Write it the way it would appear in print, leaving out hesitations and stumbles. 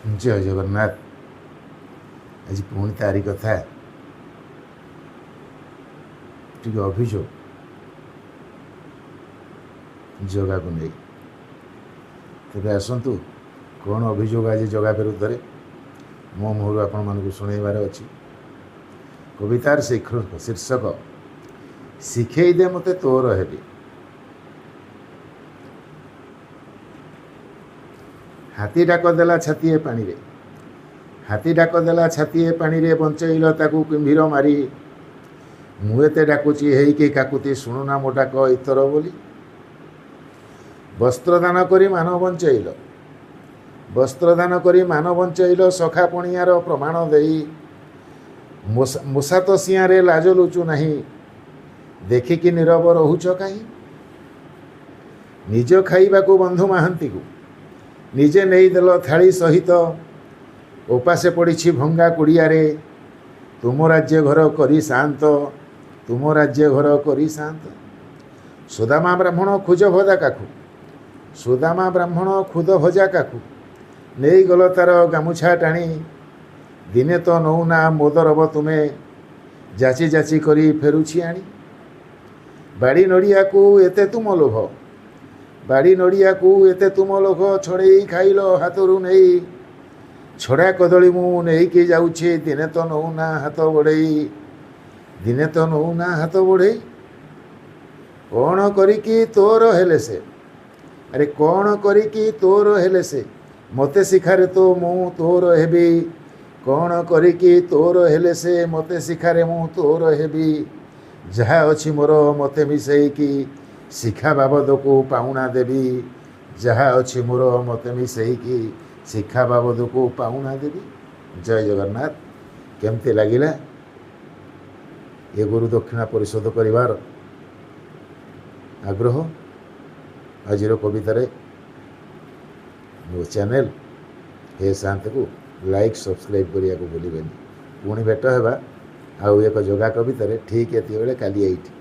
जय जगन्नाथ। आज पुणी तारी कथा टी अभियोग जगा को नहीं तेरे आसतु कौन अभियोग आज जगा विरुद्ध में मो मुहर आपण मानक शुणेबार अच्छी। कवितार शीर्षक शिखई दे मते तोर हेबी। हाथी डाक देला छातीए पानी रे, हाथी डाक देला छातीए पानी रे, बंचैल ताकू कुंभीर मारी। मुएते डाकुची हेइके काकुती, शुणुना मो डाक इतर बोली। वस्त्रदान करी मान बंचैल, वस्त्रदान करी मान बंचैल, सखा पणियार प्रमाण देई। मूषा तो सियारे लाज लुचु नहीं, देखिकी नीरव रहुच कहीं। निज खाइबाकू बंधु महांती को निजे नहीं देल थाली सहित, उपासे पड़ी भंगा कुड़िया रे। तुम राज्य घर करी शांत, तुम राज्य घर करी शांत। सुदामा ब्राह्मण खुज भजा काकू, सुदामा ब्राह्मण खुद भजा काकू, नहीं गल तार गामुछा टाणी। दिने तो नौना मोदरब तुम्हें, जाची जाची करी फेरुछि आनी। बाड़ी नड़िया को एते तुम लोभ, बाड़ी नड़िया को एते तुम लोभ, छड़े खाइल हाथरू नहीं। छड़ा कदली मु नहीं कि जाऊे, दिने तो नौना हाथ बढ़ई, दिने तो नौना हाथ बढ़ई। कौन करिकी तोर हेले से, अरे कौन करिकी तोर हेले से, मते शिखारे तो मु तोर हेबी। कौन करिकी तोर हेले से, मते शिखारे मु तोर हेबी। जहा अच्छी मोर मते मिसेईकी, शिखा बाबद को पाउना देवी। जहा अच्छी मोर मते मिसेईकी, शिखा बाबद को पाउना देवी। जय जगन्नाथ। केमती लगिला ये गुरु दक्षिणा परिशोध करिवार आग्रह। आज कवितार मो चैनल हे शांत को लाइक सब्सक्राइब करने को भूलें। पुणी भेट होगा आउ एक जगा कवितार ठीक ये काली एइठी।